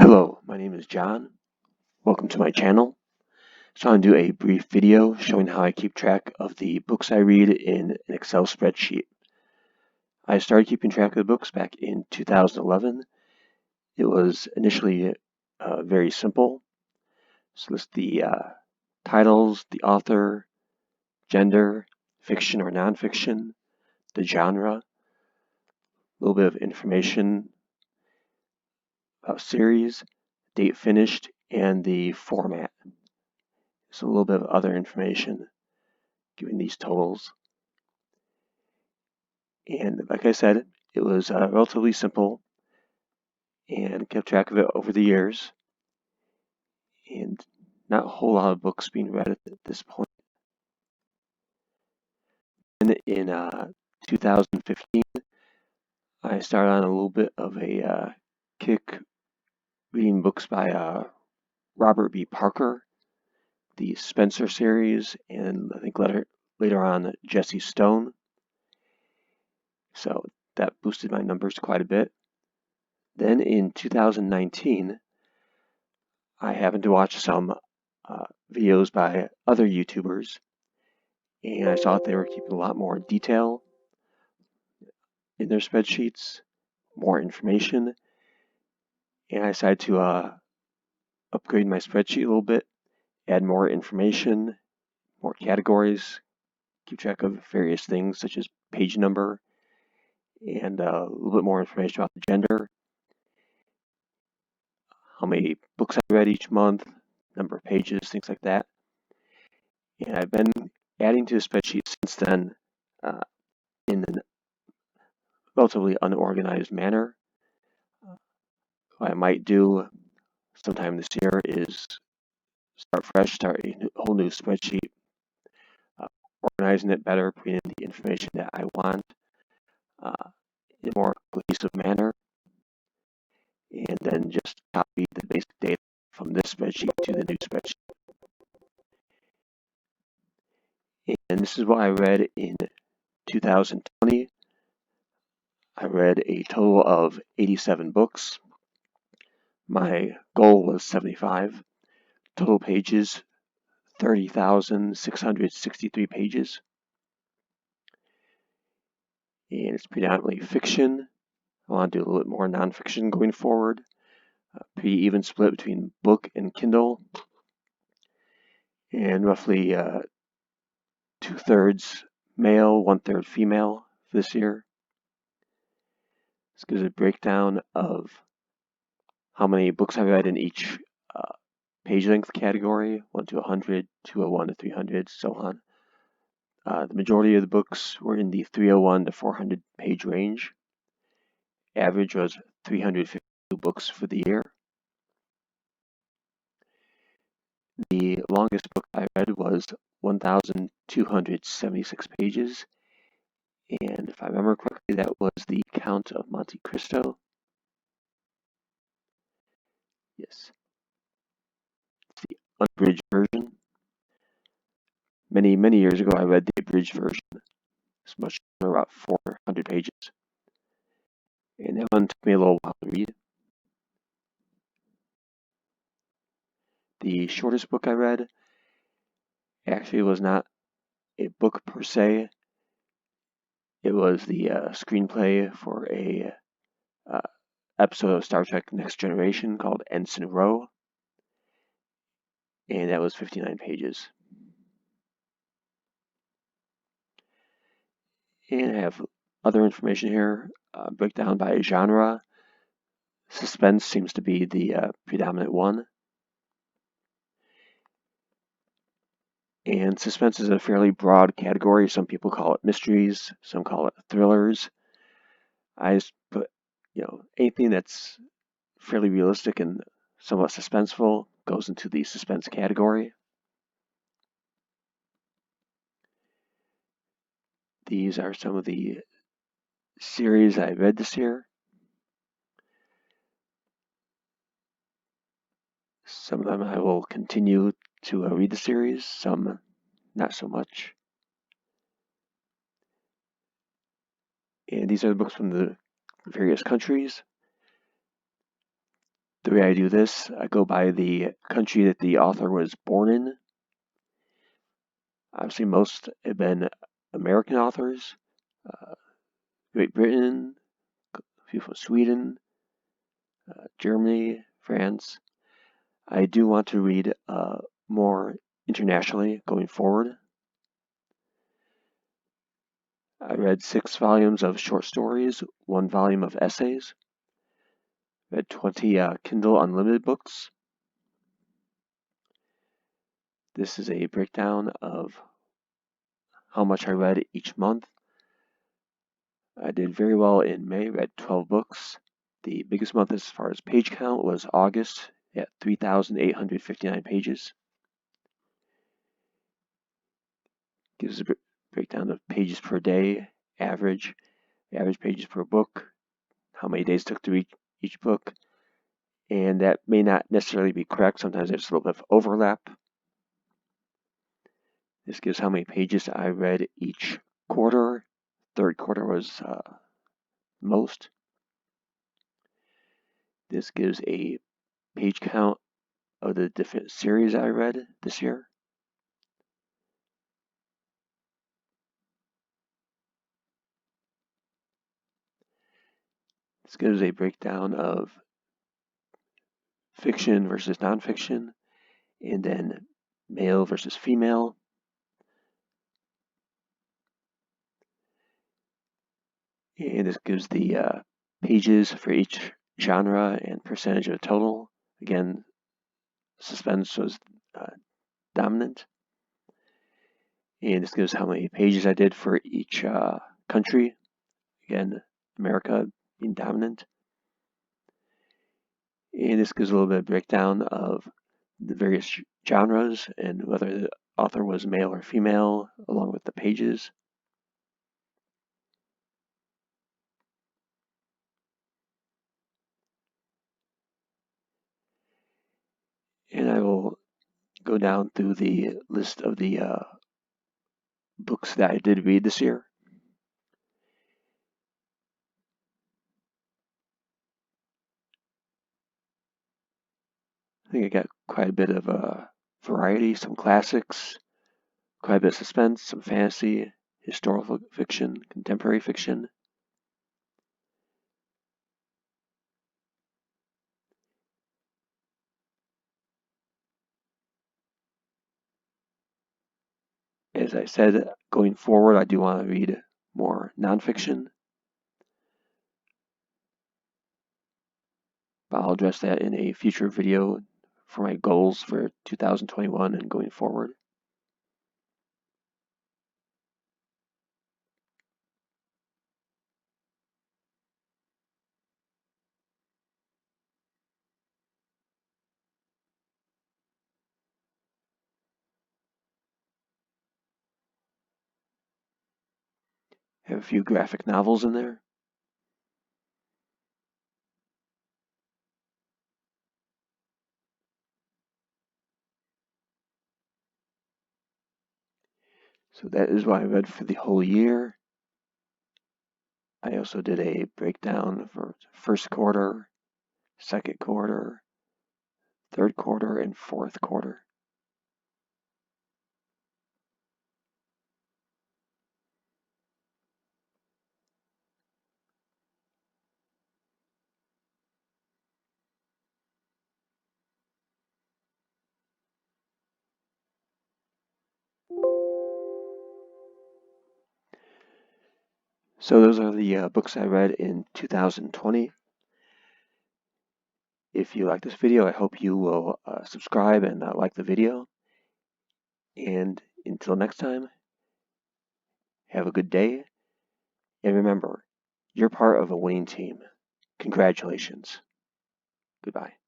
Hello, my name is John. Welcome to my channel. So I'm going to do a brief video showing how I keep track of the books I read in an Excel spreadsheet. I started keeping track of the books back in 2011. It was initially very simple. So list the titles, the author, gender, fiction or nonfiction, the genre, a little bit of information about series, date finished, and the format. So a little bit of other information giving these totals. And like I said, it was relatively simple and kept track of it over the years. And not a whole lot of books being read at this point. And in 2015, I started on a little bit of a kick reading books by Robert B. Parker, the Spencer series, and I think later on Jesse Stone. So that boosted my numbers quite a bit. Then in 2019, I happened to watch some videos by other YouTubers, and I saw that they were keeping a lot more detail in their spreadsheets, more information, and I decided to upgrade my spreadsheet a little bit, add more information, more categories, keep track of various things such as page number, and a little bit more information about the gender, how many books I read each month, number of pages, things like that. And I've been adding to the spreadsheet since then in a relatively unorganized manner. What I might do sometime this year is start fresh, start a whole new spreadsheet, organizing it better, putting in the information that I want in a more cohesive manner, and then just copy the basic data from this spreadsheet to the new spreadsheet. And this is what I read in 2020. I read a total of 87 books. My goal was 75. Total pages, 30,663 pages. And it's predominantly fiction. I want to do a little bit more nonfiction going forward. Pretty even split between book and Kindle. And roughly 2/3 male, 1/3 female this year. This gives a breakdown of how many books I read in each page length category, 1 to 100, 201 to 300, so on. The majority of the books were in the 301 to 400 page range. Average was 352 books for the year. The longest book I read was 1,276 pages, and if I remember correctly, that was The Count of Monte Cristo. Yes, it's the unabridged version. Many years ago, I read the abridged version. It's much shorter, about 400 pages, and that one took me a little while to read. The shortest book I read actually was not a book per se. It was the screenplay for a episode of Star Trek Next Generation called Ensign Ro, and that was 59 pages. And I have other information here, breakdown by genre. Suspense seems to be the predominant one. And suspense is a fairly broad category. Some people call it mysteries, some call it thrillers. I just put, anything that's fairly realistic and somewhat suspenseful goes into the suspense category. These are some of the series I read this year. Some of them I will continue to read the series, some not so much. And these are the books from the various countries. The way I do this, I go by the country that the author was born in. Obviously, most have been American authors, Great Britain, a few from Sweden, Germany, France. I do want to read more internationally going forward. I read 6 volumes of short stories, 1 volume of essays, read 20 Kindle Unlimited books. This is a breakdown of how much I read each month. I did very well in May, read 12 books. The biggest month as far as page count was August at 3,859 pages. Gives a breakdown of pages per day, average pages per book, how many days it took to read each book, and that may not necessarily be correct. Sometimes there's a little bit of overlap. This gives how many pages I read each quarter. Third quarter was most. This gives a page count of the different series I read this year. This gives a breakdown of fiction versus nonfiction, and then male versus female. And this gives the pages for each genre and percentage of the total. Again, suspense was dominant. And this gives how many pages I did for each country. Again, America being dominant. And this gives a little bit of breakdown of the various genres and whether the author was male or female, along with the pages. And I will go down through the list of the books that I did read this year. I think I got quite a bit of variety, some classics, quite a bit of suspense, some fantasy, historical fiction, contemporary fiction. As I said, going forward, I do want to read more nonfiction, but I'll address that in a future video for my goals for 2021 and going forward. I have a few graphic novels in there. So that is what I read for the whole year. I also did a breakdown for first quarter, second quarter, third quarter, and fourth quarter. So those are the books I read in 2020. If you like this video, I hope you will subscribe and like the video. And until next time, have a good day. And remember, you're part of a winning team. Congratulations. Goodbye.